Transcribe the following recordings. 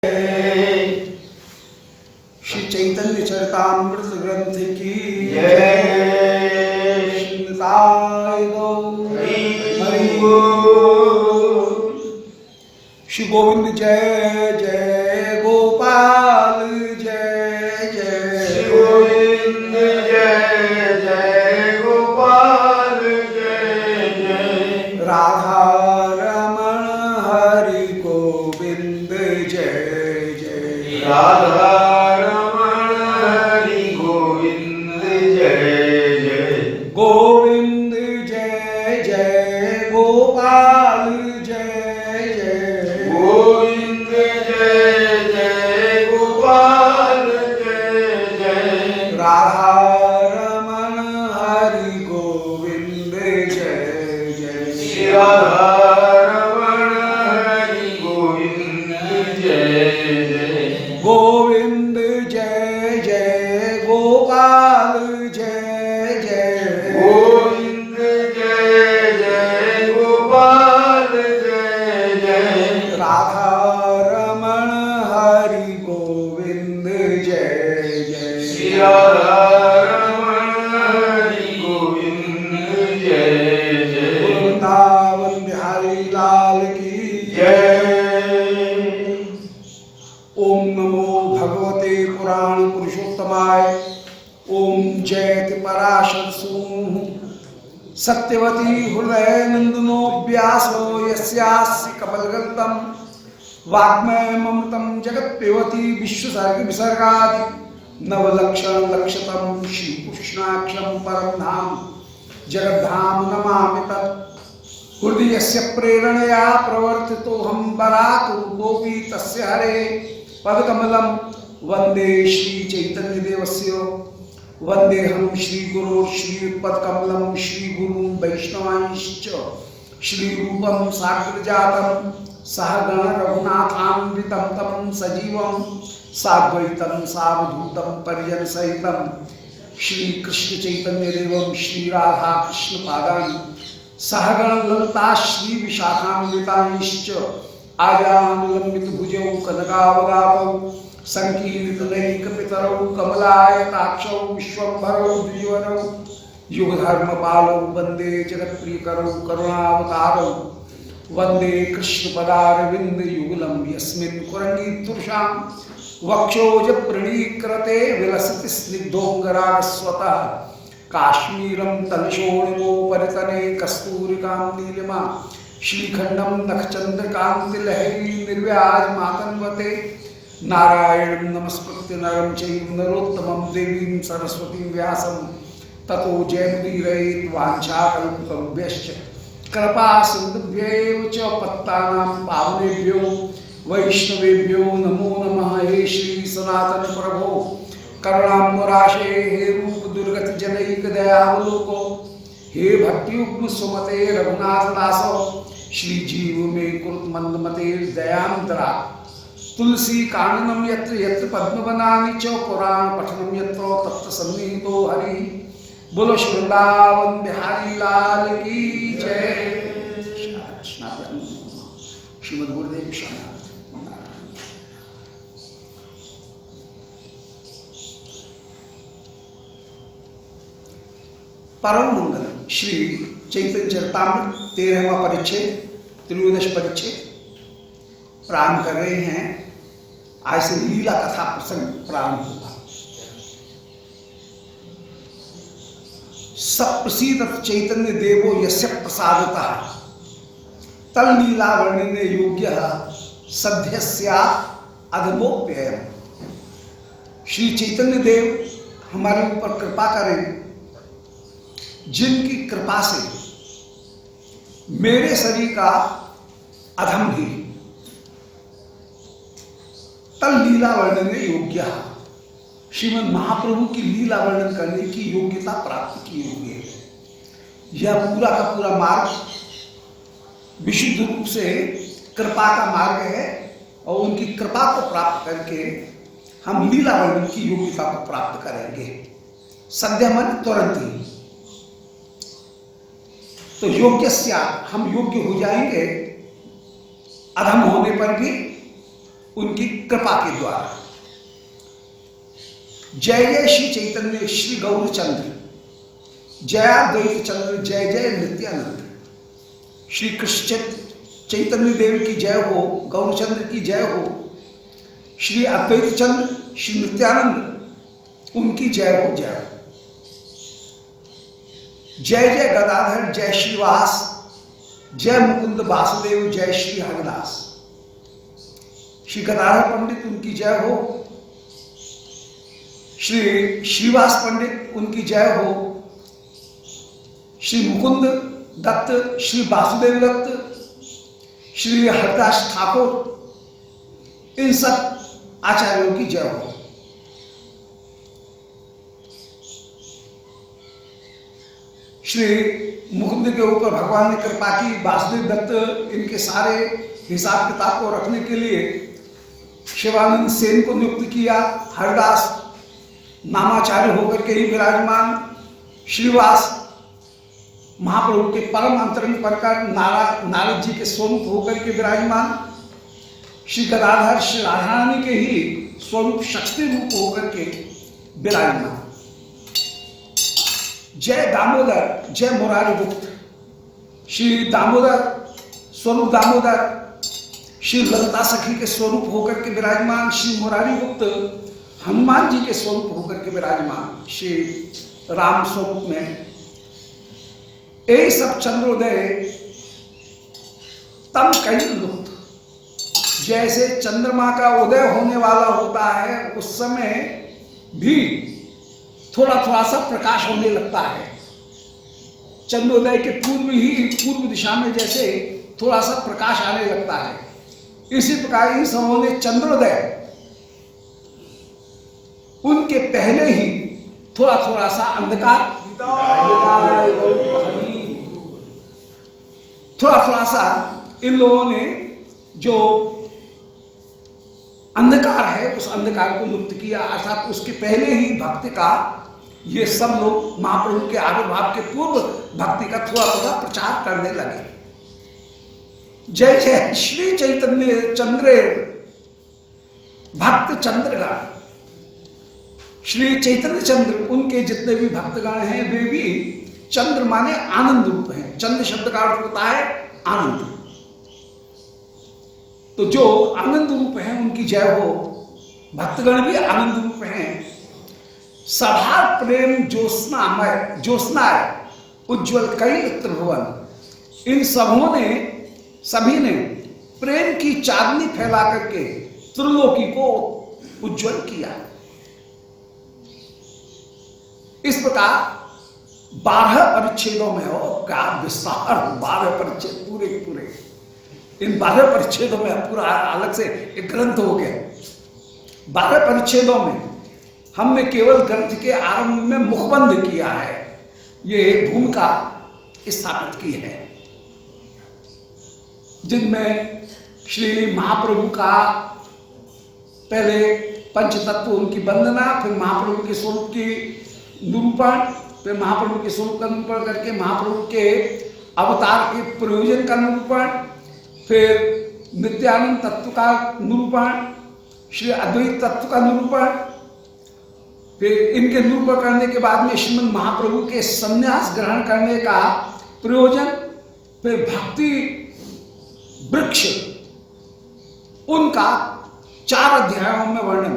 श्री चैतन्य चरितामृत ग्रंथ की जय। श्री गोविंद जय जय गोपाल जय जय। श्री गोविंद जय जय गोपाल जय जय। राधा रमण हरि गोविंद जय जय। राधा रमण हरि गोविंद जय जय। गोविंद जय जय गोपाल जय जय। गोविंद जय जय गोपाल जय जय। राधा रमण हरि गोविंद जय जय। श्री राधा रमण हरि गोविंद जय जय। गोविंद जय जय गोपाल जय जय। गोविंद जय जय गोपाल जय जय। राधा रमण हरि गोविंद जय जय। श्री राधा रमण हरि गोविंद जय जय। वृंदावन बिहारी लाल की जय। ओम नमो भगवते पुराण पुरुषोत्तमाय। ओम जयति पराशर सूनु सत्यवती हृदय नंदनो व्यासो यस्यास्य कमलगल्तम वाग्मय ममृतं जगत्पेवती विश्वसर्ग विसर्गादि नवलक्षण लक्षतम श्री कृष्णाक्षम परम धाम जगद्धाम नमामि तत्। हृदयस्य प्रेरणया प्रवर्तितोऽहं बराक रूपोऽपि तस्य हरे पदकमलं वन्दे श्री चैतन्यदेवस्य। वन्देऽहं श्रीगुरो श्रीयुत्पदकमलं श्रीगुरुं वैष्णवांश्च श्रीरूपं साग्रजातं सहगण रघुनाथान्वितं तं सजीवं साद्वैतं सावधूतं परिजनसहितं श्रीकृष्ण चैतन्यदेवं श्रीराधाकृष्णपादान् सहगण ललिता श्री विशाखान्वितांश्च आजानुलंबित भुजौ कनकावदातौ संकीर्तनैकपितरौ कमलायताक्षौ विश्वम्भरौ द्विजवरौ युगधर्मपालौ वन्दे जगत्प्रियकरौ करुणावतारौ वन्दे कृष्णपदारविन्दयुगलं यस्मिन् कुरंगीतुषां वक्षोजप्रणीकृते विलसति स्निग्धोऽङ्गरागस्वतः काश्मीरं तलशोणिमोपरितने कस्तूरिकां नीलिमा श्रीखण्डं नखचन्द्रकान्तिलहरी निर्व्याजमातन्वते नारायणं नमस्कृत्य नरं चैव नरोत्तमं देवीं सरस्वतीं व्यासं ततो जयमुदीरयेत् वाञ्छाकल्पतरुभ्यश्च कृपा सिन्धुभ्यैव च पत्तानां पावनेभ्यो वैष्णवेभ्यो नमो नमः। हे श्री सनातन प्रभो करुणाम्बराशे हे रूप दुर्गत जनैक दयावलोको हे भक्तियुग्म सुमते रघुनाथ दासो श्री जीव में कुरुत मंदमते दयान्तरा। तुलसी काननम यत्र यत्र पद्मवनानि च पुराण पठनम यत्र तत्र सन्निहितो हरि। बोलो वृंदावन बिहारी लाल की जय। श्रीमद् गुरुदेव शरण। परम मंगल श्री चैतन्य चरितामृत 13वां परिच्छेद त्रयोदश परिच्छेद प्रारंभ कर रहे हैं। आज से लीला कथा प्रसंग प्रारंभ होगा। सप्रसीद चैतन्य देवो यस्य प्रसादतः तल लीला वर्णने योग्य सद्यस्या अधमोप्ययम्। श्री चैतन्य देव हमारे ऊपर कृपा करें, जिनकी कृपा से मेरे शरीर का अधम भी तल लीला वर्णन योग्य श्रीमद् महाप्रभु की लीला वर्णन करने की योग्यता प्राप्त की हुई है। यह पूरा का पूरा मार्ग विशुद्ध रूप से कृपा का मार्ग है और उनकी कृपा को प्राप्त करके हम लीला वर्णन की योग्यता को प्राप्त करेंगे। सद्य मन तुरंत ही तो योग्य हम योग्य हो जाएंगे। अधम होने पर भी उनकी कृपा के द्वारा। जय जय श्री चैतन्य श्री गौरचंद्र, जयाद्वैत चंद्र, जय जय नित्यानंद। श्री कृष्ण चैतन्य देव की जय हो, गौरचंद्र की जय हो, श्री अद्वैत चंद्र श्री नित्यानंद उनकी जय हो, जय हो। जय जय गदाधर, जय श्रीवास, जय मुकुंद वासुदेव, जय श्री हरिदास। श्री गदाधर पंडित उनकी जय हो, श्री श्रीवास पंडित उनकी जय हो, श्री मुकुंद दत्त, श्री वासुदेव दत्त, श्री हरिदास ठाकुर, इन सब आचार्यों की जय हो। श्री मुकुंद के ऊपर भगवान ने कृपा की, वासुदेव दत्त इनके सारे हिसाब किताब को रखने के लिए शिवानंद सेन को नियुक्त किया। हरिदास नामाचार्य होकर के ही विराजमान, श्रीवास महाप्रभु के परम अंतरंग प्रकार नारद जी के स्वरूप होकर के विराजमान, श्री गदाधर श्री राधारानी के ही स्वरूप शक्ति रूप होकर के विराजमान। जय दामोदर, जय मुरारी गुप्त, श्री दामोदर स्वरूप दामोदर, श्री ललिता सखी के स्वरूप होकर के विराजमान, श्री मुरारी गुप्त हनुमान जी के स्वरूप होकर के विराजमान, श्री राम स्वरूप में। ये सब चंद्रोदय तम कई लुप्त, जैसे चंद्रमा का उदय होने वाला होता है उस समय भी थोड़ा थोड़ा सा प्रकाश होने लगता है। चंद्रोदय के पूर्व ही पूर्व दिशा में जैसे थोड़ा सा प्रकाश आने लगता है, इसी प्रकार इन समूह ने चंद्रोदय उनके पहले ही थोड़ा थोड़ा सा अंधकार, थोड़ा थोड़ा सा इन लोगों ने जो अंधकार है उस अंधकार को लुप्त किया, अर्थात उसके पहले ही भक्ति का ये सब लोग महाप्रभु के आविर्भाव के पूर्व भक्ति का थोड़ा थोड़ा प्रचार करने लगे। जय जय श्री चैतन्य चंद्र भक्त चंद्रगण, श्री चैतन्य चंद्र उनके जितने भी भक्तगण हैं वे भी चंद्र माने आनंद रूप हैं। चंद्र शब्द का अर्थ होता है आनंद, तो जो आनंद रूप है उनकी जय हो। भक्तगण भी आनंद रूप हैं। सभा प्रेम ज्योत्स्नामय ज्योत्स्नाय उज्ज्वल कई त्रिभुवन, इन सबों ने सभी ने प्रेम की चांदनी फैला करके त्रिलोकी को उज्ज्वल किया। इस प्रकार 12 परिच्छेदों में हो, क्या विस्तार, 12 परिच्छेद पूरे पूरे, इन 12 परिच्छेदों में पूरा अलग से एक ग्रंथ हो गया। 12 परिच्छेदों में हमने केवल ग्रंथ के आरंभ में मुखबंध किया है, ये भूमिका स्थापित की है, जिनमें श्री महाप्रभु का पहले पंचतत्व उनकी वंदना, फिर महाप्रभु के स्वरूप की निरूपण, फिर महाप्रभु के स्वरूप का निरूपण करके महाप्रभु के अवतार के प्रयोजन का निरूपण, फिर नित्यानंद तत्व का निरूपण, श्री अद्वैत तत्व का निरूपण, फिर इनके निरूपण करने के बाद में श्रीमद् महाप्रभु के संन्यास ग्रहण करने का प्रयोजन, फिर भक्ति वृक्ष उनका 4 अध्यायों में वर्णन।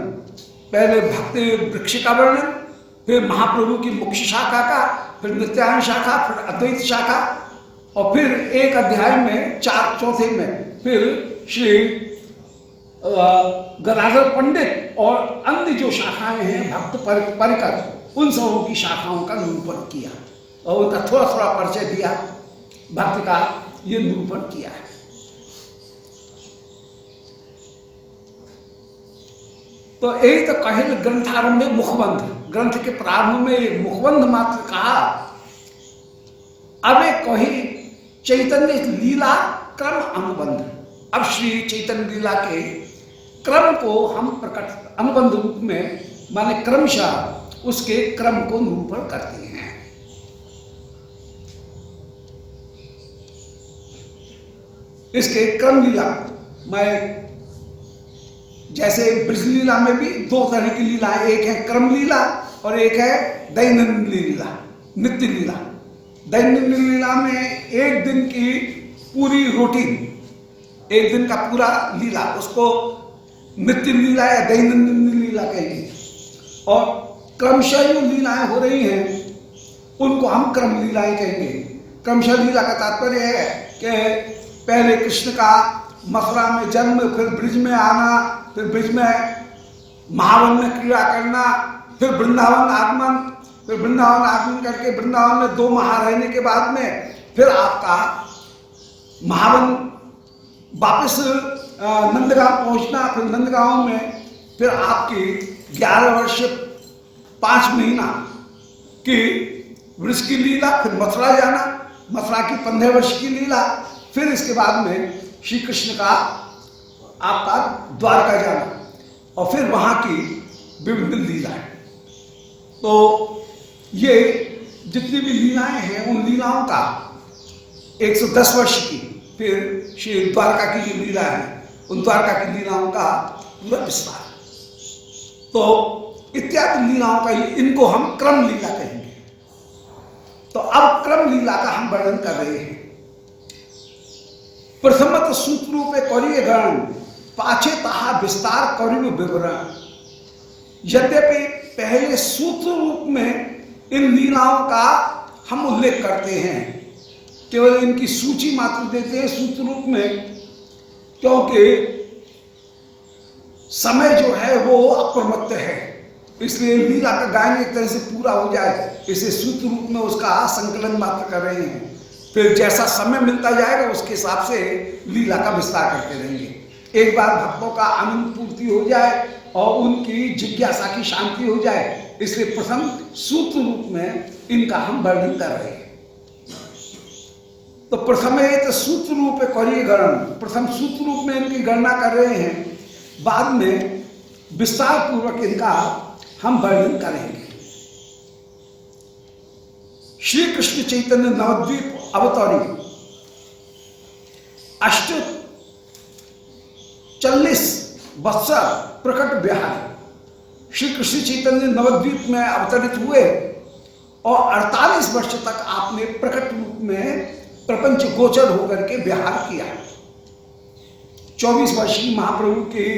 पहले भक्ति वृक्ष का वर्णन, फिर महाप्रभु की मुख्य शाखा का, फिर नित्यानंद शाखा, फिर अद्वैत शाखा, और फिर एक अध्याय में चौथे में फिर श्री गदाधर पंडित और अन्य जो शाखाएं हैं भक्त परिकर, उन सबों की शाखाओं का निरूपण किया और उनका थोड़ा थोड़ा परिचय दिया, भक्ति का ये निरूपण किया है। तो यही तो कहे ग्रंथारंभ में मुखबंध, ग्रंथ के प्रारंभ में एक मुखबंध मात्र कहा। अब एक कही चैतन्य लीला क्रम अनुबंध। अब श्री चैतन्य लीला के क्रम को हम प्रकट अनुबंध रूप में माने क्रमशः उसके क्रम को निरूपण करते हैं। इसके क्रम लीला मैं जैसे ब्रज लीला में भी दो तरह की लीलाएं, एक है क्रम लीला और एक है दैनंदिन लीला, नित्य लीला। दैनंदिन लीला में एक दिन की पूरी रूटीन, एक दिन का पूरा लीला, उसको नित्य लीला या दैनंदिन लीला कहेंगे। और क्रमशः जो लीलाएं हो रही हैं उनको हम क्रम लीलाएं कहेंगे। क्रमशः लीला का तात्पर्य है कि पहले कृष्ण का मथुरा में जन्म, फिर ब्रिज में आना, फिर ब्रिज में महावन में क्रीड़ा करना, फिर वृंदावन आगमन, फिर वृंदावन आगमन करके वृंदावन में 2 माह रहने के बाद में फिर आपका महावन वापस नंदगांव पहुंचना, फिर नंदगांव में फिर आपकी 11 वर्ष 5 महीना की वृष की लीला, फिर मथुरा जाना, मथुरा की 15 वर्ष की लीला, फिर इसके बाद में श्री कृष्ण का आपका द्वारका जाना और फिर वहां की विभिन्न लीलाएं। तो ये जितनी भी लीलाएं हैं उन लीलाओं का 110 वर्ष की, फिर श्री द्वारका की जो लीला है उन द्वारका की लीलाओं का पूरा विस्तार। तो इत्यादि लीलाओं का इनको हम क्रम लीला कहेंगे। तो अब क्रम लीला का हम वर्णन कर रहे हैं। प्रथमत सूत्र रूपे करिए गण, पाछे ताहा विस्तार करियो विवरण। यद्यपि पहले सूत्र रूप में इन लीलाओं का हम उल्लेख करते हैं, केवल इनकी सूची मात्र देते हैं सूत्र रूप में, क्योंकि समय जो है वो अप्रमत्त है, इसलिए लीला का गायन एक तरह से पूरा हो जाए, इसे सूत्र रूप में उसका संकलन मात्र कर रहे हैं। फिर जैसा समय मिलता जाएगा उसके हिसाब से लीला का विस्तार करते रहेंगे। एक बार भक्तों का आनंद पूर्ति हो जाए और उनकी जिज्ञासा की शांति हो जाए, इसलिए प्रथम सूत्र रूप में इनका हम वर्णन कर रहे हैं। तो प्रथम सूत्र रूप करिए गणन, प्रथम सूत्र रूप में इनकी गणना कर रहे हैं, बाद में विस्तार पूर्वक इनका हम वर्णन करेंगे। श्री कृष्ण चैतन्य नवद्वीप अवतरी 40 वत्सर प्रकट बिहारी। श्री कृष्ण चैतन्य नवद्वीप में अवतरित हुए और 48 वर्ष तक आपने प्रकट रूप में प्रपंच गोचर होकर के विहार किया। 24 वर्ष की महाप्रभु की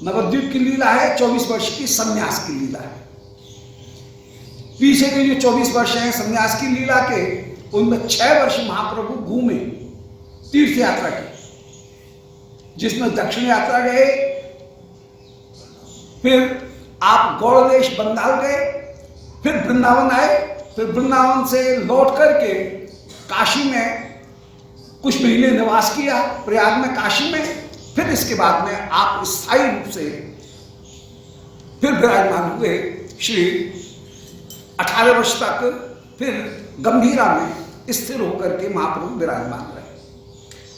नवद्वीप की लीला है, 24 वर्ष की संन्यास की लीला है। पीछे के जो 24 वर्ष हैं संन्यास की लीला के, उनमें 6 वर्ष महाप्रभु घूमे तीर्थ यात्रा की, जिसमें दक्षिण यात्रा गए, फिर आप गौड़ देश बंगाल गए, फिर वृंदावन आए, फिर वृंदावन से लौट करके काशी में कुछ महीने निवास किया, प्रयाग में, काशी में, फिर इसके बाद में आप स्थायी रूप से फिर विराजमान हुए श्री 18 वर्ष तक, फिर गंभीरा में स्थिर होकर के महाप्रभु विराजमान रहे।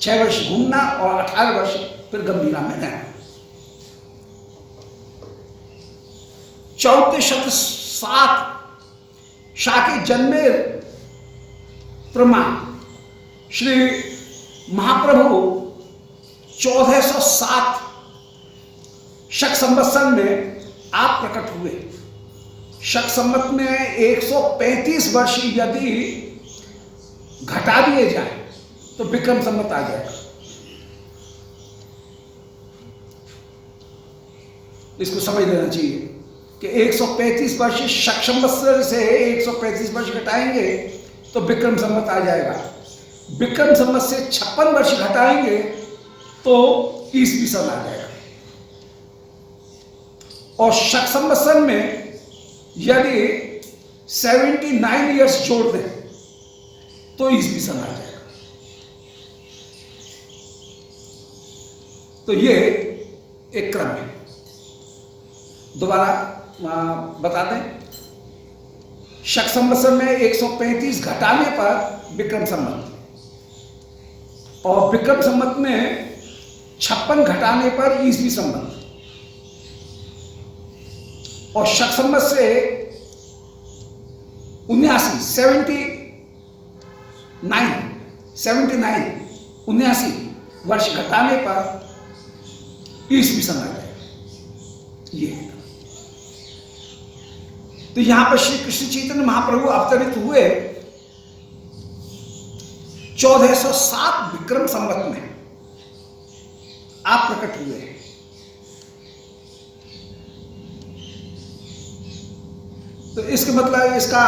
6 वर्ष घूमना और 18 वर्ष फिर गंभीरा में रहना। 1407 शाके जन्मे प्रमाण, श्री महाप्रभु 1407 शक संवत्सर में आप प्रकट हुए। शक संवत में 135 वर्ष यदि घटा दिए जाए तो विक्रम संवत आ जाएगा। इसको समझ लेना चाहिए कि 135 वर्ष शक संवत्सर से 135 वर्ष घटाएंगे तो विक्रम संवत आ जाएगा। विक्रम संवत से 56 वर्ष घटाएंगे तो ईसवी सन आ जाएगा। और शक संवत्सर में यदि 79 इयर्स जोड़ दें तो ईसवी सन आ जाएगा। तो ये एक क्रम है। दोबारा बता दें, शक संवत्सर में 135 घटाने पर विक्रम संवत, और विक्रम संवत में 56 घटाने पर ईसवी संवत, और शक संवत से 79 वर्ष घटाने पर ईसवी सन आ जाएगा। ये है। तो यहां पर श्री कृष्ण चैतन्य महाप्रभु अवतरित हुए 1407 विक्रम संवत में आप प्रकट हुए हैं। तो इसके मतलब, इसका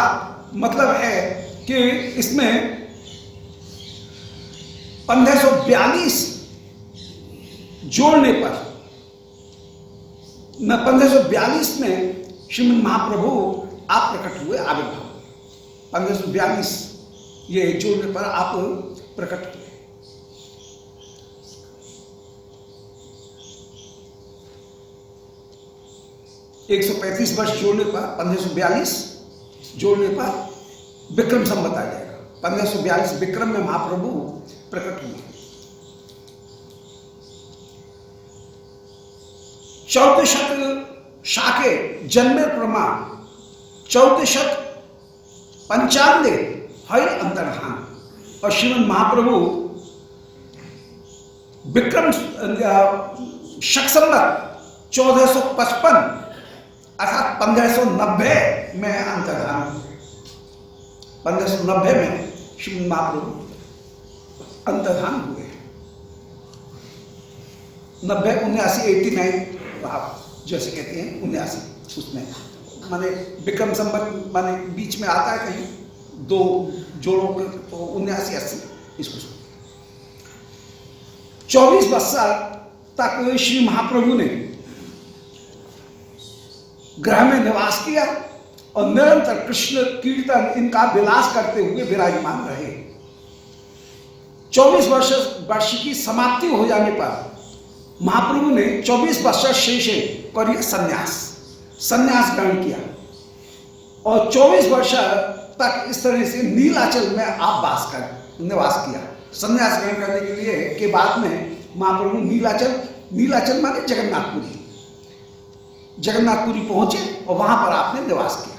मतलब है कि इसमें 1542 जोड़ने पर, 1542 में श्रीमद् महाप्रभु आप प्रकट हुए, आविर्भाव 1542 ये जोड़ने पर आप प्रकट हुए। एक 135 वर्ष जोड़ने पर 1542 जोड़ने पर विक्रम संवत आ जाएगा। 1542 विक्रम में महाप्रभु प्रकट हुए। 1400 शाके जन्मे प्रमाण 1495 हर अंतर्धान। और श्रीमद् महाप्रभु विक्रम शक संवत 1455 अर्थात 1590 में अंतर्धान हुए। 1590 में श्रीमद् महाप्रभु अंतर्धान हुए। 90, 79, 89 आप जैसे कहते हैं 79, उसमें माने विक्रम संवत माने बीच में आता है कहीं दो जोड़ों के, तो 79, 80 इसको 24 वर्ष तक श्री महाप्रभु ने ग्रह में निवास किया और निरंतर कृष्ण कीर्तन इनका विलास करते हुए विराजमान रहे। 24 वर्ष की समाप्ति हो जाने पर महाप्रभु ने 24 वर्ष शेषे करिए संन्यास ग्रहण किया और 24 वर्ष तक इस तरह से नीलाचल में आप निवास किया। संन्यास ग्रहण करने के लिए के बाद में महाप्रभु नीलाचल माने जगन्नाथपुरी पहुंचे और वहां पर आपने निवास किया।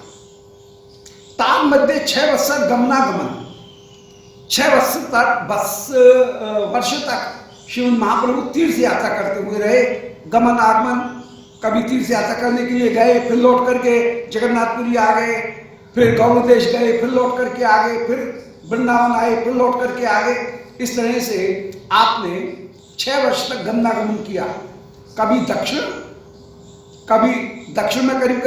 तान मध्य 6 वर्ष गमनागमन, 6 वर्ष तक श्रीमद् महाप्रभु तीर्थ यात्रा करते हुए रहे। गमन आगमन, कभी तीर्थ यात्रा करने के लिए गए, फिर लौट करके जगन्नाथपुरी आ गए, फिर गौड़ देश गए, फिर लौट करके आ गए, फिर वृंदावन आए, फिर लौट करके आ गए। इस तरह से आपने 6 वर्ष तक गमनागमन किया। कभी दक्षिण में करीब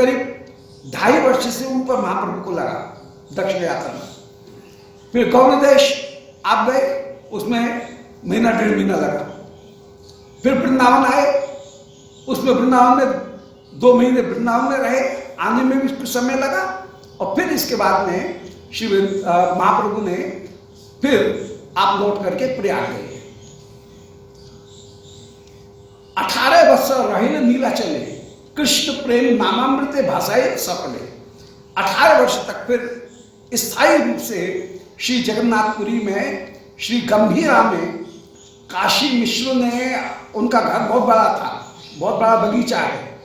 2.5 वर्ष से ऊपर महाप्रभु को लगा दक्षिण यात्रा में। फिर गौड़ देश आप गए, उसमें 1.5 महीना लगा। फिर वृंदावन आए, उसमें वृंदावन में 2 महीने वृंदावन में रहे, आने में भी कुछ समय लगा। और फिर इसके बाद में श्री महाप्रभु ने फिर आप लौट करके प्रयाग गए। 18 वर्ष रहे नीलाचले कृष्ण प्रेम नामामृते भाषाए सफले। 18 वर्ष तक फिर स्थायी रूप से श्री जगन्नाथपुरी में श्री गंभीरा में काशी मिश्र ने, उनका घर बहुत बड़ा था, बहुत बड़ा बगीचा है।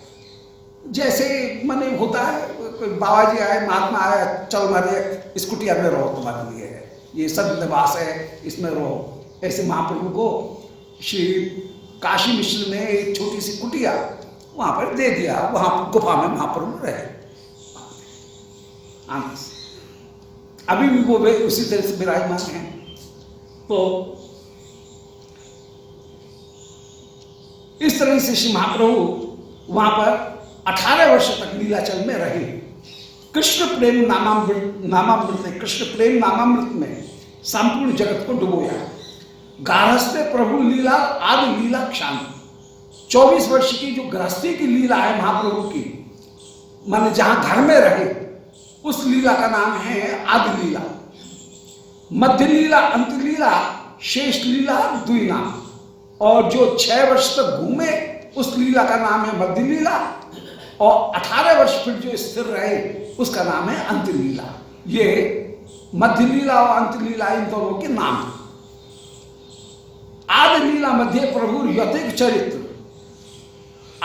जैसे माने होता है कोई बाबा जी आए, महात्मा आए, चल मारे इस कुटिया में रहो, तुम्हारे लिए है, ये सब निवास है, इसमें रहो। ऐसे महाप्रभु को श्री काशी मिश्र ने एक छोटी सी कुटिया वहां पर दे दिया, वहां गुफा में महाप्रभु रहे। अभी भी वो वे उसी तरह से विराजमान हैं। तो इस तरह से श्री महाप्रभु वहां पर 18 वर्ष तक नीलाचल में रहे। कृष्ण प्रेम नामामृत, कृष्ण प्रेम नामामृत में संपूर्ण जगत को डुबोया। गारहस्थे प्रभु लीला आदि लीला क्षाम। 24 वर्ष की जो गृहस्थी की लीला है महाप्रभु की, माने जहां घर में रहे, उस लीला का नाम है आदि लीला। मध्य लीला, अंत लीला, शेष लीला, द्वि नाम। और जो 6 वर्ष तक घूमे उस लीला का नाम है मध्य लीला, और 18 वर्ष फिर जो स्थिर रहे उसका नाम है अंत लीला। ये मध्य लीला और अंत लीला इन दोनों के नाम हैं। आदि लीला मध्य प्रभु यतिक चरित्र।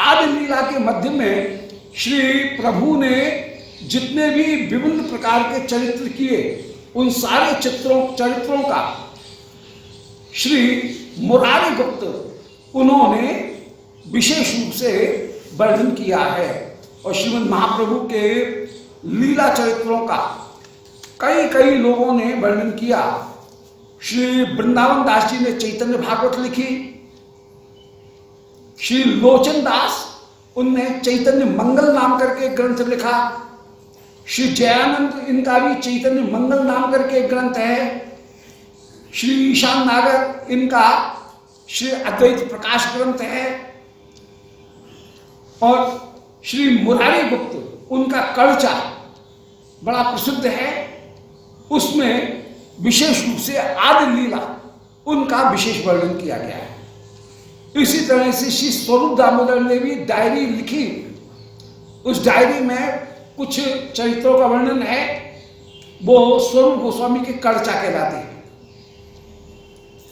आदि लीला के मध्य में श्री प्रभु ने जितने भी विभिन्न प्रकार के चरित्र किए, उन सारे चरित्रों का श्री मुरारी गुप्त उन्होंने विशेष रूप से वर्णन किया है और श्रीमद् महाप्रभु के लीला चरित्रों का कई कई लोगों ने वर्णन किया। श्री वृंदावन दास जी ने चैतन्य भागवत लिखी, श्री लोचन दास उनने चैतन्य मंगल नाम करके ग्रंथ लिखा, श्री जयानंद इनका भी चैतन्य मंगल नाम करके एक ग्रंथ है, श्री ईशान नागर इनका श्री अद्वैत प्रकाश ग्रंथ है, और श्री मुरारी गुप्त उनका कड़चा बड़ा प्रसिद्ध है, उसमें विशेष रूप से आदि लीला उनका विशेष वर्णन किया गया है। इसी तरह से श्री स्वरूप दामोदर ने भी डायरी लिखी, उस डायरी में कुछ चरित्रों का वर्णन है, वो स्वरूप गोस्वामी के कड़चा कहलाते हैं।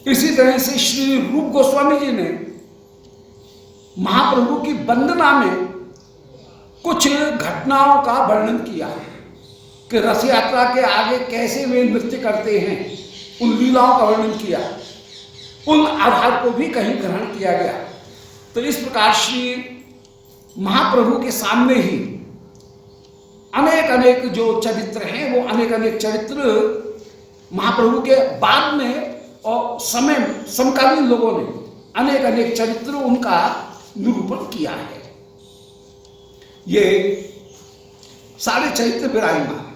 इसी तरह से श्री रूप गोस्वामी जी ने महाप्रभु की वंदना में कुछ घटनाओं का वर्णन किया है कि रथ यात्रा के आगे कैसे वे नृत्य करते हैं, उन लीलाओं का वर्णन किया, उन आधार को भी कहीं ग्रहण किया गया। तो इस प्रकार श्री महाप्रभु के सामने ही अनेक अनेक जो चरित्र हैं, वो अनेक अनेक चरित्र महाप्रभु के बाद में और समय समकालीन लोगों ने अनेक अनेक चरित्र उनका निरूपण किया है। ये सारे चरित्र विराजमान है।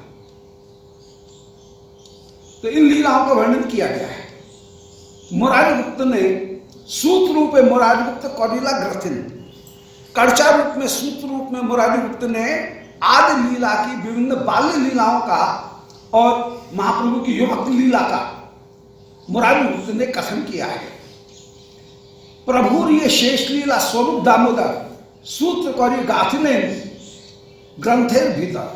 तो इन लीलाओं का वर्णन किया गया है। मुरारी गुप्त ने सूत्र रूप में मुरारी गुप्त कौलीला ग्रथिन, कड़चा रूप में सूत्र रूप में मुरारी गुप्त ने आदि लीला की विभिन्न बाल्य लीलाओं का और महाप्रभु की युवक लीला का मुरारी गुप्त ने कथन किया है। प्रभुर ये शेष लीला स्वरूप दामोदर सूत्र कौरी गाथने ग्रंथेर भीतर,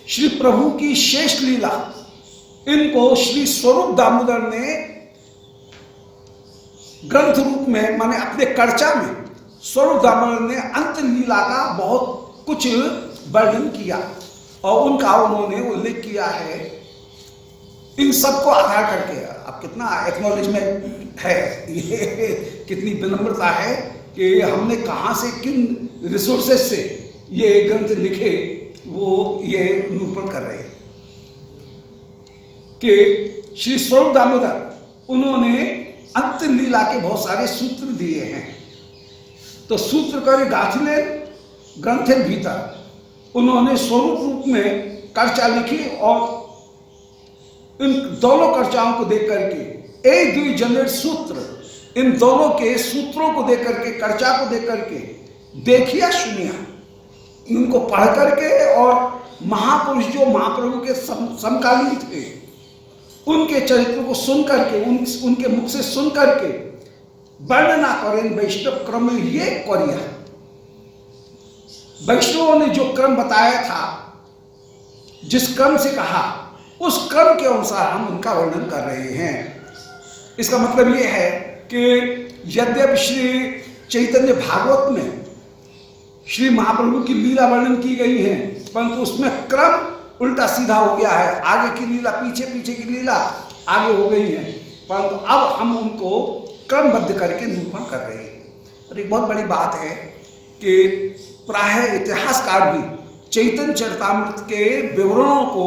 श्री प्रभु की शेष लीला इनको श्री स्वरूप दामोदर ने ग्रंथ रूप में माने अपने कड़चा में स्वरूप दामोदर ने अंत लीला का बहुत कुछ वर्णन किया और उनका उन्होंने उल्लेख किया है। इन सबको आधार करके अब कितना एक्नॉलेजमेंट है, ये कितनी विनम्रता है कि हमने कहाँ से किन रिसोर्सेज से ये ग्रंथ लिखे, वो ये निरूपण कर रहे हैं कि श्री स्वरूप दामोदर उन्होंने अंत लीला के बहुत सारे सूत्र दिए हैं। तो सूत्र करे गाथने ग्रंथेर भीतर उन्होंने स्वरूप रूप में कड़चा लिखी और इन दोनों कड़चाओं को देख करके एक दुई जनरेट सूत्र, इन दोनों के सूत्रों को देख करके, कड़चा को देख करके देखिया सुनिया, इनको पढ़ करके और महापुरुष जो महाप्रभु के समकालीन थे उनके चरित्र को सुन करके, उनके मुख से सुन करके वर्णना करें वैष्णव क्रम ये करिया। वैष्णवों ने जो क्रम बताया था, जिस क्रम से कहा, उस क्रम के अनुसार हम उनका वर्णन कर रहे हैं। इसका मतलब यह है कि यद्यपि श्री चैतन्य भागवत में श्री महाप्रभु की लीला वर्णन की गई है, परंतु उसमें क्रम उल्टा सीधा हो गया है। आगे की लीला पीछे, पीछे की लीला आगे हो गई है, परंतु अब हम उनको क्रमबद्ध करके निरूपण कर रहे हैं। और एक बहुत बड़ी बात है कि प्रायः इतिहासकार भी चैतन्य चरितामृत के विवरणों को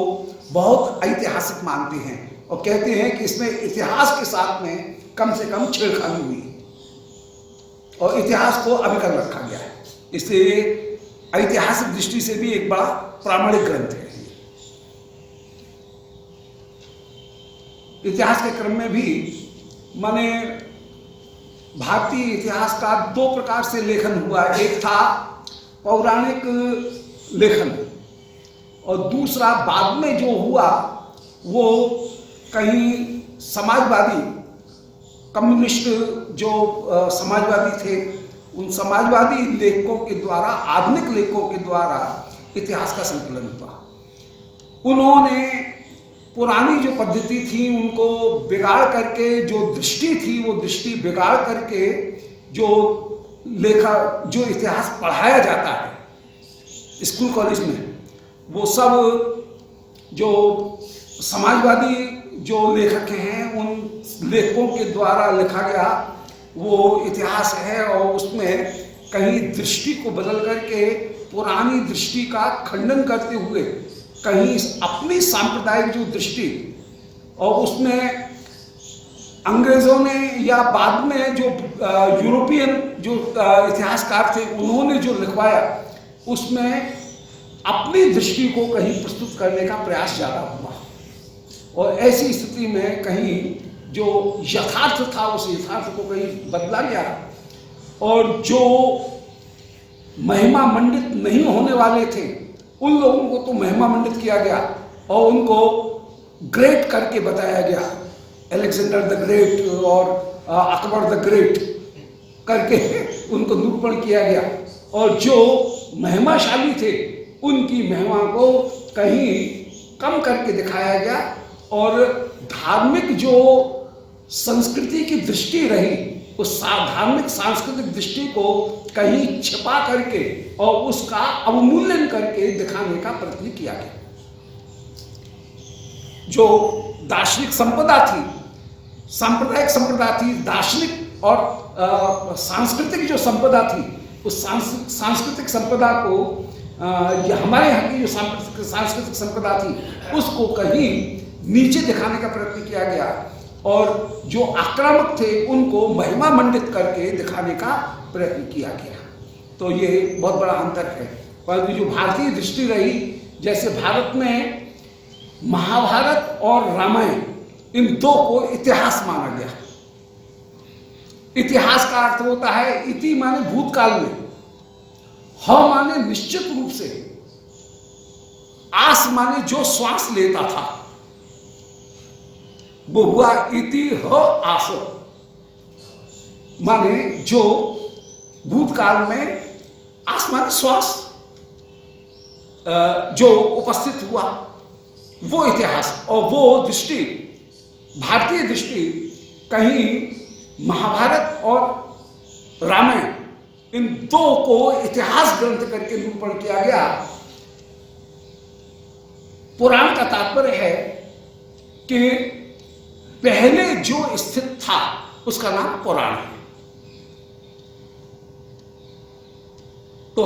बहुत ऐतिहासिक मानते हैं और कहते हैं कि इसमें इतिहास के साथ में कम से कम छेड़खानी हुई और इतिहास को अभिकर रखा गया है। इसलिए ऐतिहासिक दृष्टि से भी एक बड़ा प्रामाणिक ग्रंथ है। इतिहास के क्रम में भी माने भारतीय इतिहास का दो प्रकार से लेखन हुआ। एक था पौराणिक लेखन और दूसरा बाद में जो हुआ वो कहीं समाजवादी कम्युनिस्ट जो समाजवादी थे, उन समाजवादी लेखकों के द्वारा, आधुनिक लेखकों के द्वारा इतिहास का संकलन हुआ। उन्होंने पुरानी जो पद्धति थी उनको बिगाड़ करके, जो दृष्टि थी वो दृष्टि बिगाड़ करके जो जो इतिहास पढ़ाया जाता है स्कूल कॉलेज में, वो सब जो समाजवादी जो लेखक हैं उन लेखकों के द्वारा लिखा गया वो इतिहास है और उसमें कहीं दृष्टि को बदल करके पुरानी दृष्टि का खंडन करते हुए कहीं अपनी सांप्रदायिक जो दृष्टि, और उसमें अंग्रेजों ने या बाद में जो यूरोपियन जो इतिहासकार थे उन्होंने जो लिखवाया, उसमें अपनी दृष्टि को कहीं प्रस्तुत करने का प्रयास ज़्यादा हुआ। और ऐसी स्थिति में कहीं जो यथार्थ था उस यथार्थ को कहीं बदला गया, और जो महिमा मंडित नहीं होने वाले थे उन लोगों को तो महिमा मंडित किया गया और उनको ग्रेट करके बताया गया, अलेक्जेंडर द ग्रेट और अकबर द ग्रेट करके उनको निरूपण किया गया, और जो महिमाशाली थे उनकी महिमा को कहीं कम करके दिखाया गया, और धार्मिक जो संस्कृति की दृष्टि रही उस धार्मिक सांस्कृतिक दृष्टि को कहीं छिपा करके और उसका अवमूल्यन करके दिखाने का प्रयत्न किया गया। जो दार्शनिक संपदा थी, सांप्रदायिक संपदा थी, दार्शनिक और सांस्कृतिक जो संपदा थी, उस सांस्कृतिक संपदा को या हमारे यहाँ की जो सांस्कृतिक संपदा थी उसको कहीं नीचे दिखाने का प्रयत्न किया गया, और जो आक्रामक थे उनको महिमा मंडित करके दिखाने का प्रयत्न किया गया। तो ये बहुत बड़ा अंतर है। परंतु जो भारतीय दृष्टि रही, जैसे भारत में महाभारत और रामायण इन दो को इतिहास माना गया। इतिहास का अर्थ होता है इति माने भूतकाल में, ह माने निश्चित रूप से, आस माने जो श्वास लेता था, वो हुआ इति ह आस, माने जो भूतकाल में आस माने श्वास जो उपस्थित हुआ वो इतिहास। और वो दृष्टि, भारतीय दृष्टि, कहीं महाभारत और रामायण इन दो को इतिहास ग्रंथ करके निरूपण किया गया। पुराण का तात्पर्य है कि पहले जो स्थित था उसका नाम पुराण है, तो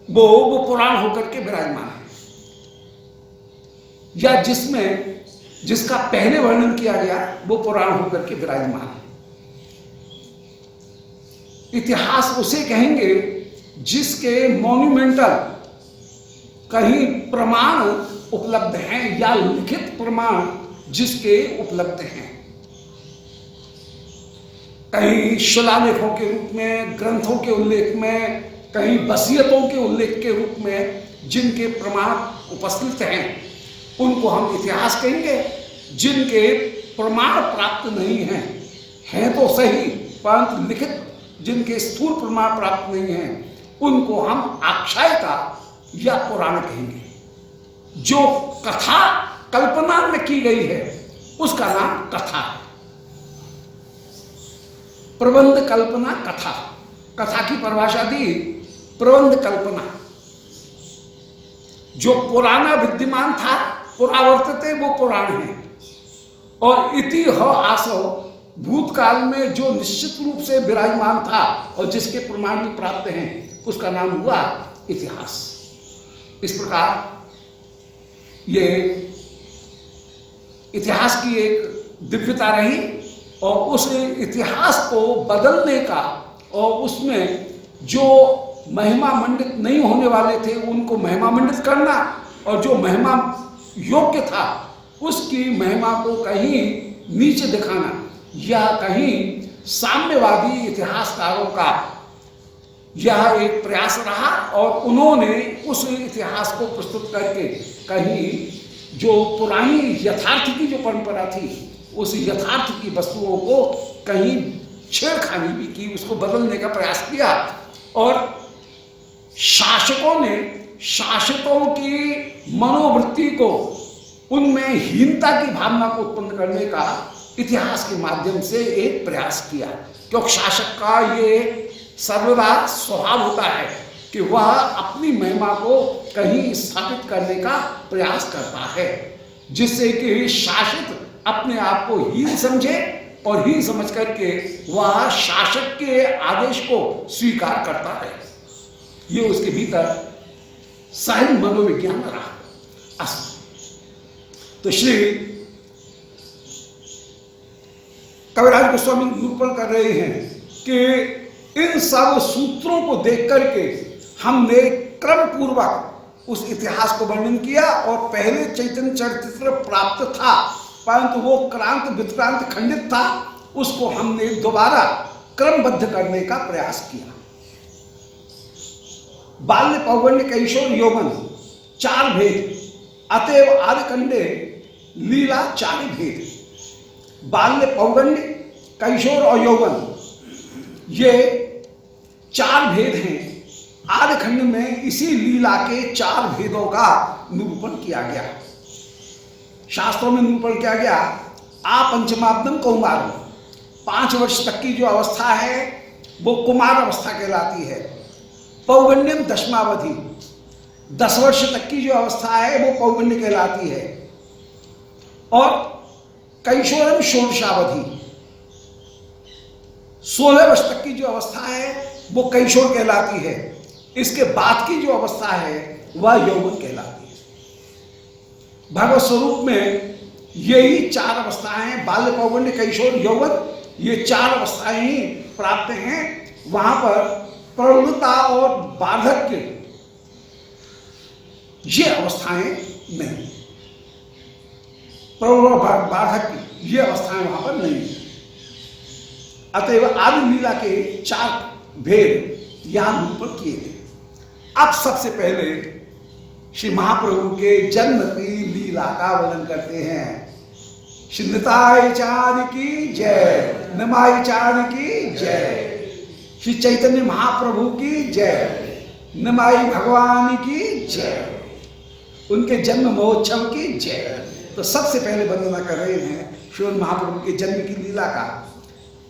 वो पुराण होकर के विराजमान है, या जिसका पहले वर्णन किया गया वो पुराण होकर के विराजमान है। इतिहास उसे कहेंगे जिसके मॉन्यूमेंटल कहीं प्रमाण उपलब्ध हैं या लिखित प्रमाण जिसके उपलब्ध हैं, कहीं शिलालेखों के रूप में, ग्रंथों के उल्लेख में, कहीं वसीयतों के उल्लेख के रूप में जिनके प्रमाण उपस्थित हैं उनको हम इतिहास कहेंगे। जिनके प्रमाण प्राप्त नहीं हैं तो सही, परंतु लिखित जिनके स्थूल प्रमाण प्राप्त नहीं हैं उनको हम आख्यायिका या पुराण कहेंगे। जो कथा कल्पना में की गई है उसका नाम कथा है। प्रबंध कल्पना कथा, कथा की परिभाषा दी प्रबंध कल्पना। जो पुराना विद्यमान था पुरावर्तते वो पुराण है, और इति ह आसो भूतकाल में जो निश्चित रूप से विराजमान था और जिसके प्रमाण भी प्राप्त हैं उसका नाम हुआ इतिहास। इस प्रकार ये इतिहास की एक दिव्यता रही, और उस इतिहास को बदलने का और उसमें जो महिमा मंडित नहीं होने वाले थे उनको महिमा मंडित करना, और जो महिमा योग्य था उसकी महिमा को कहीं नीचे दिखाना, यह कहीं साम्यवादी इतिहासकारों का यह एक प्रयास रहा। और उन्होंने उस इतिहास को प्रस्तुत करके कहीं जो पुरानी यथार्थ की जो परंपरा थी उस यथार्थ की वस्तुओं को कहीं छेड़खानी भी की, उसको बदलने का प्रयास किया। और शासकों ने शासितों की मनोवृत्ति को, उनमें हीनता की भावना को उत्पन्न करने का इतिहास के माध्यम से एक प्रयास किया, क्योंकि शासक का ये सर्वदा स्वभाव होता है कि वह अपनी महिमा को कहीं स्थापित करने का प्रयास करता है, जिससे कि शासित अपने आप को हीन समझे और हीन समझ करके वह शासक के आदेश को स्वीकार करता है। ये उसके भीतर सहज मनोविज्ञान रहा। तो श्री कविराज गोस्वामी निरूपण कर रहे हैं कि इन सब सूत्रों को देख करके हमने क्रम पूर्वक उस इतिहास को वर्णन किया और पहले चैतन्य चरित्र प्राप्त था परंतु वो क्रांत विक्रांत खंडित था, उसको हमने दोबारा क्रमबद्ध करने का प्रयास किया। बाल्य पौगण्य कैशोर यौवन 4 भेद, अतएव आदिकंडे लीला 4 भेद। बाल्य पौगण्य कैशोर और यौवन ये 4 भेद हैं। आदिखंड में इसी लीला के 4 भेदों का निरूपण किया गया, शास्त्रों में निरूपण किया गया। पंचमाब्दम कौमार, 5 वर्ष तक की जो अवस्था है वो कुमार अवस्था कहलाती है। पौगण्यम दशमावधि, 10 वर्ष तक की जो अवस्था है वो पौगण्य कहलाती है। और कैशोरम षोडशावधि, 16 वर्ष तक की जो अवस्था है वो कैशोर कहलाती है। इसके बाद की जो अवस्था है वह यौवन कहलाती है। भगवत स्वरूप में यही 4 अवस्थाएं हैं, बाल्य पौगण्य कैशोर यौवन, ये 4 अवस्थाएं ही प्राप्त हैं। वहां पर प्रौढ़ता और वार्धक्य ये अवस्थाएं नहीं, प्रौढ़ वार्धक्य ये अवस्थाएं वहां पर नहीं। अतएव आदि लीला के 4 भेद यहां निरूपण किए गए। अब सबसे पहले श्री महाप्रभु के जन्म की लीला का वर्णन करते हैं। श्री निताय चाँद की जय, निमाय चाँद की जय, श्री चैतन्य महाप्रभु की जय, निमाई भगवान की जय, उनके जन्म महोत्सव की जय। तो सबसे पहले वर्णना कर रहे हैं श्री महाप्रभु के जन्म की लीला का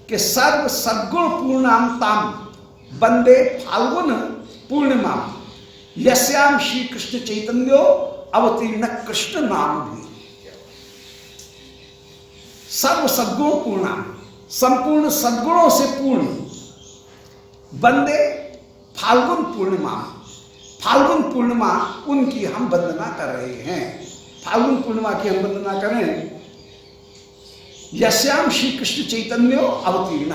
कि सर्व सद्गुण पूर्णांताम वंदे फाल्गुन पूर्णिमा यस्याम श्री कृष्ण चैतन्यो अवतीर्ण कृष्ण नाम भी। सर्व सद्गुण पूर्णा, संपूर्ण सद्गुणों से पूर्ण, वंदे फाल्गुन पूर्णिमा, फाल्गुन पूर्णिमा उनकी हम वंदना कर रहे हैं। फाल्गुन पूर्णिमा की हम वंदना करें। यस्याम श्री कृष्ण चैतन्यो अवतीर्ण,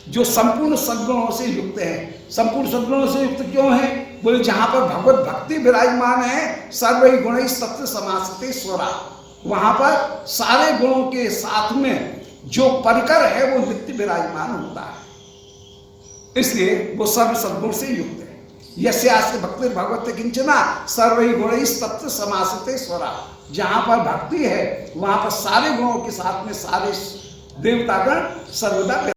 जो संपूर्ण सद्गुणों से युक्त है। संपूर्ण सद्गुणों से युक्त क्यों है? बोले जहां पर भगवत भक्ति विराजमान है, सर्वै गुणैः सत्य समासते स्वरा, वहां पर सारे गुणों के साथ में जो परिकर है वो नित्य विराजमान होता है, इसलिए वो सर्व सद्गुण से युक्त है। यस्यास्ते भक्ति भगवत किंचना सर्वै गुणैः सत्य समासते स्वरा, जहां पर भक्ति है वहां पर सारे गुणों के साथ में सारे देवतागण सर्वदा